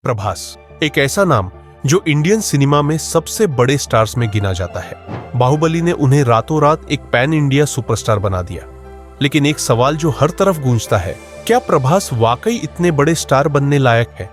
प्रभास, एक ऐसा नाम जो इंडियन सिनेमा में सबसे बड़े स्टार्स में गिना जाता है। बाहुबली ने उन्हें रातों रात एक पैन इंडिया सुपरस्टार बना दिया। लेकिन एक सवाल जो हर तरफ गूंजता है, क्या प्रभास वाकई इतने बड़े स्टार बनने लायक है?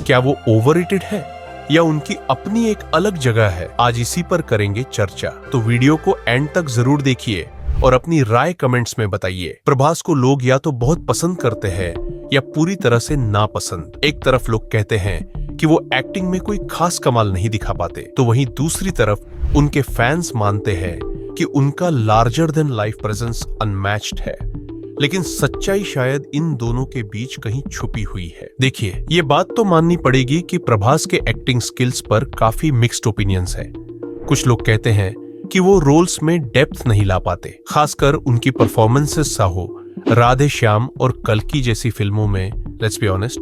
क्या वो ओवररेटेड है या उनकी अपनी एक अलग जगह है? आज इसी पर करेंगे चर्चा, तो वीडियो को एंड तक जरूर देखिए और अपनी राय कमेंट्स में बताइए। प्रभास को लोग या तो बहुत पसंद करते हैं या पूरी तरह से नापसंद। एक तरफ लोग कहते हैं कि वो एक्टिंग में कोई खास कमाल नहीं दिखा पाते, तो वहीं दूसरी तरफ उनके फैंस मानते हैं कि उनका larger than life presence unmatched है। लेकिन सच्चाई शायद इन दोनों के बीच कहीं छुपी हुई है। देखिए, ये बात तो माननी पड़ेगी कि प्रभास के एक्टिंग स्किल्स पर काफी मिक्स्ड ओपिनियंस है। कुछ लोग कहते हैं कि वो रोल्स में डेप्थ नहीं ला पाते, खासकर उनकी परफॉर्मेंसेस साहो, राधे श्याम और कल्कि जैसी फिल्मों में लेट्स बी ऑनेस्ट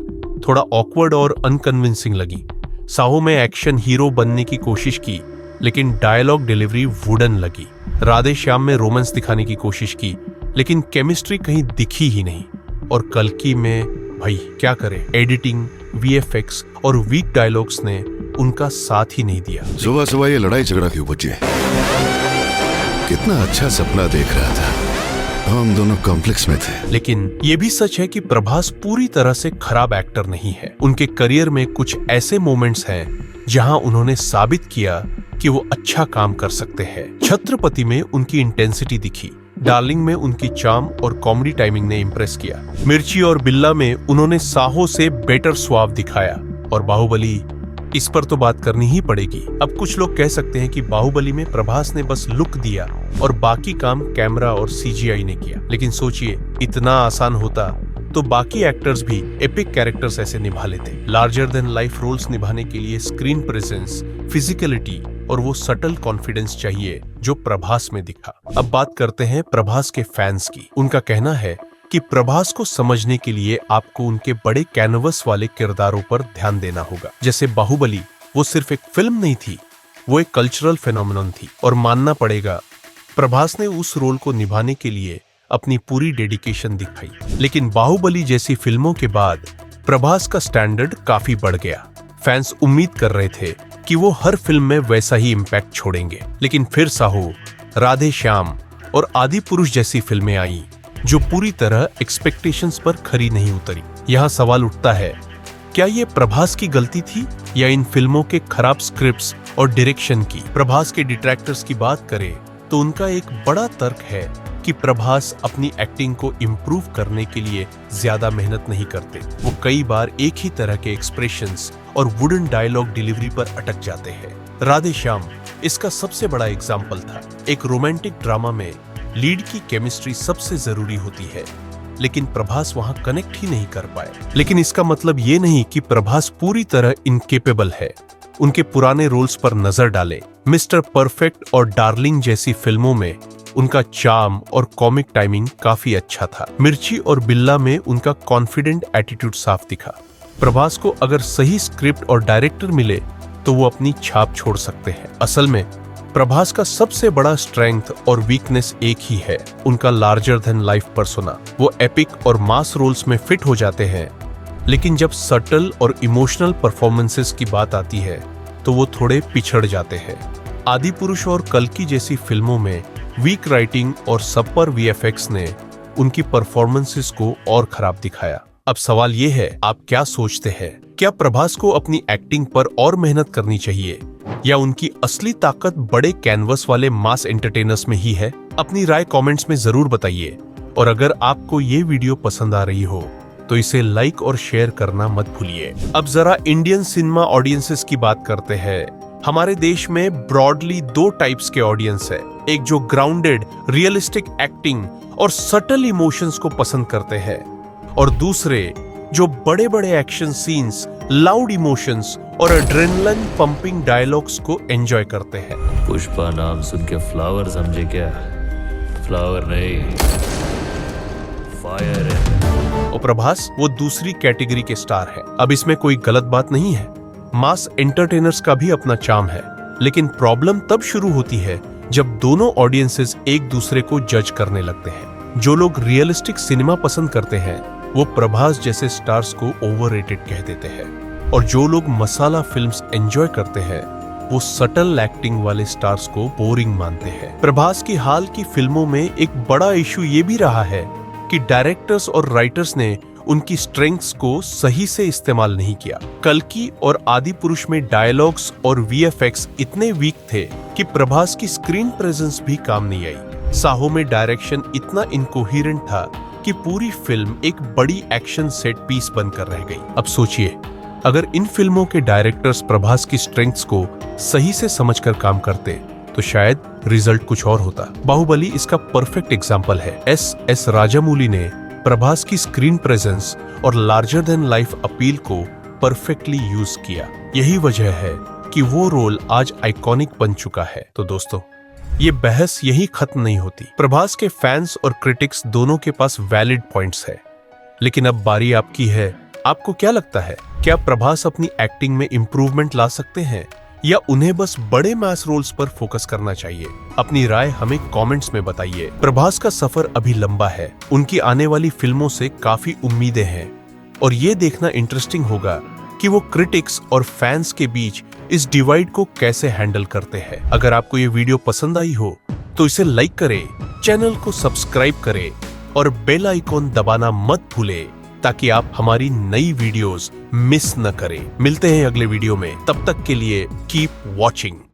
थोड़ा ऑकवर्ड और अनकन्विंसिंग लगी। साहो में एक्शन हीरो बनने की कोशिश की, लेकिन डायलॉग डिलीवरी वुडन लगी। राधे श्याम में रोमांस दिखाने की कोशिश की, लेकिन केमिस्ट्री कहीं दिखी ही नहीं। और कल्कि में भाई क्या करे, एडिटिंग, वीएफएक्स और वीक डायलॉग्स ने उनका साथ ही नहीं दिया। सुबह सुबह ये लड़ाई झगड़ा क्यों बचे? कितना अच्छा सपना देख रहा था, हम दोनों कॉम्प्लेक्स में थे। लेकिन ये भी सच है कि प्रभास पूरी तरह से खराब एक्टर नहीं है। उनके करियर में कुछ ऐसे मोमेंट्स हैं जहां उन्होंने साबित किया कि वो अच्छा काम कर सकते हैं। छत्रपति में उनकी इंटेंसिटी दिखी, डार्लिंग में उनकी चार्म और कॉमेडी टाइमिंग ने इम्प्रेस किया, मिर्ची और बिल्ला में उन्होंने साहो से बेटर स्वाव दिखाया, और बाहुबली, इस पर तो बात करनी ही पड़ेगी। अब कुछ लोग कह सकते हैं कि बाहुबली में प्रभास ने बस लुक दिया और बाकी काम कैमरा और सीजीआई ने किया। लेकिन सोचिए, इतना आसान होता तो बाकी एक्टर्स भी एपिक कैरेक्टर्स ऐसे निभा लेते। लार्जर देन लाइफ रोल्स निभाने के लिए स्क्रीन प्रेजेंस, फिजिकलिटी और वो सटल कॉन्फिडेंस चाहिए जो प्रभास में दिखा। अब बात करते हैं प्रभास के फैंस की। उनका कहना है कि प्रभास को समझने के लिए आपको उनके बड़े कैनवस वाले किरदारों पर ध्यान देना होगा। जैसे बाहुबली, वो सिर्फ एक फिल्म नहीं थी, वो एक कल्चरल फेनोमेनन थी। और मानना पड़ेगा, प्रभास ने उस रोल को निभाने के लिए अपनी पूरी डेडिकेशन दिखाई। लेकिन बाहुबली जैसी फिल्मों के बाद प्रभास का स्टैंडर्ड काफी बढ़ गया। फैंस उम्मीद कर रहे थे कि वो हर फिल्म में वैसा ही इम्पैक्ट छोड़ेंगे। लेकिन फिर साहो, राधे श्याम और आदि पुरुष जैसी फिल्में आई जो पूरी तरह एक्सपेक्टेशंस पर खरी नहीं उतरी। यहाँ सवाल उठता है, क्या ये प्रभास की गलती थी या इन फिल्मों के खराब स्क्रिप्ट्स और डायरेक्शन की? प्रभास के डिट्रैक्टर्स की बात करें तो उनका एक बड़ा तर्क है कि प्रभास अपनी एक्टिंग को इम्प्रूव करने के लिए ज्यादा मेहनत नहीं करते। वो कई बार एक ही तरह के एक्सप्रेशंस और वुडन डायलॉग डिलीवरी पर अटक जाते हैं। राधे श्याम इसका सबसे बड़ा एग्जाम्पल था। एक रोमांटिक ड्रामा में लीड की केमिस्ट्री सबसे जरूरी होती है, लेकिन प्रभास वहां कनेक्ट ही नहीं कर पाए। लेकिन इसका मतलब ये नहीं कि प्रभास पूरी तरह इनकेपेबल है। उनके पुराने रोल्स पर नजर डालें। मिस्टर परफेक्ट और डार्लिंग जैसी फिल्मों में उनका चार्म और कॉमिक टाइमिंग काफी अच्छा था। मिर्ची और बिल्ला में उनका कॉन्फिडेंट एटीट्यूड साफ दिखा। प्रभास को अगर सही स्क्रिप्ट और डायरेक्टर मिले तो वो अपनी छाप छोड़ सकते हैं। असल में प्रभास का सबसे बड़ा स्ट्रेंथ और वीकनेस एक ही है, उनका लार्जर देन लाइफ पर्सोना। वो एपिक और मास रोल्स में फिट हो जाते हैं, लेकिन जब सटल और इमोशनल परफॉर्मेंसेस की बात आती है तो वो थोड़े पिछड़ जाते हैं। आदि पुरुष और कल्कि जैसी फिल्मों में वीक राइटिंग और सबपर वीएफएक्स ने उनकी परफॉर्मेंसेस को और खराब दिखाया। अब सवाल ये है, आप क्या सोचते हैं? क्या प्रभास को अपनी एक्टिंग पर और मेहनत करनी चाहिए या उनकी असली ताकत बड़े कैनवस वाले मास एंटरटेनर्स में ही है? अपनी राय कमेंट्स में जरूर बताइए। और अगर आपको ये वीडियो पसंद आ रही हो तो इसे लाइक और शेयर करना मत भूलिए। अब जरा इंडियन सिनेमा ऑडियंसेस की बात करते हैं। हमारे देश में ब्रॉडली दो टाइप्स के ऑडियंस है। एक जो ग्राउंडेड, रियलिस्टिक एक्टिंग और सटल इमोशंस को पसंद करते हैं, और दूसरे जो बड़े बड़े एक्शन सीन्स, लाउड इमोशंस और एड्रेनलिन पंपिंग डायलॉग्स को एंजॉय करते हैं। पुष्पा नाम सुन के फ्लावर समझे क्या? फ्लावर नहीं, फायर है। और प्रभास वो दूसरी कैटेगरी के स्टार है। अब इसमें कोई गलत बात नहीं है, मास एंटरटेनर्स का भी अपना चार्म है। लेकिन प्रॉब्लम तब शुरू होती है जब दोनों ऑडियंसेस एक दूसरे को जज करने लगते हैं। जो लोग रियलिस्टिक सिनेमा पसंद करते हैं वो प्रभास जैसे स्टार्स को ओवररेटेड कह देते हैं, और जो लोग मसाला फिल्म्स एंजॉय करते हैं वो सटल एक्टिंग वाले स्टार्स को बोरिंग मानते हैं। प्रभास की हाल की फिल्मों में एक बड़ा इशू ये भी रहा है कि डायरेक्टर्स और राइटर्स ने उनकी स्ट्रेंथ्स को सही से इस्तेमाल नहीं किया। कल्कि और आदि पुरुष में डायलॉग्स और वीएफएक्स इतने वीक थे कि प्रभास की स्क्रीन प्रेजेंस भी काम नहीं आई। साहो में डायरेक्शन इतना इनकोहेरेंट था कि पूरी फिल्म एक बड़ी एक्शन सेट पीस बनकर रह गई। अब सोचिए, अगर इन फिल्मों के डायरेक्टर्स प्रभास की स्ट्रेंथ्स को सही से समझकर काम करते तो शायद रिजल्ट कुछ और होता। बाहुबली इसका परफेक्ट एग्जाम्पल है। एस राजामौली ने प्रभास की स्क्रीन प्रेजेंस और लार्जर देन लाइफ अपील को परफेक्टली यूज किया। यही वजह है कि वो रोल आज आइकॉनिक बन चुका है। तो दोस्तों, ये बहस यही खत्म नहीं होती। प्रभास के फैंस और क्रिटिक्स दोनों के पास वैलिड पॉइंट्स है, लेकिन अब बारी आपकी है। आपको क्या लगता है, क्या प्रभास अपनी एक्टिंग में इंप्रूवमेंट ला सकते हैं या उन्हें बस बड़े मास रोल्स पर फोकस करना चाहिए? अपनी राय हमें कमेंट्स में बताइए। प्रभास का सफर अभी लंबा है, उनकी आने वाली फिल्मों से काफी उम्मीदें हैं और ये देखना इंटरेस्टिंग होगा कि वो क्रिटिक्स और फैंस के बीच इस डिवाइड को कैसे हैंडल करते हैं। अगर आपको ये वीडियो पसंद आई हो तो इसे लाइक करें, चैनल को सब्सक्राइब करें और बेल आइकॉन दबाना मत भूलें ताकि आप हमारी नई वीडियोस मिस न करें। मिलते हैं अगले वीडियो में, तब तक के लिए कीप वॉचिंग।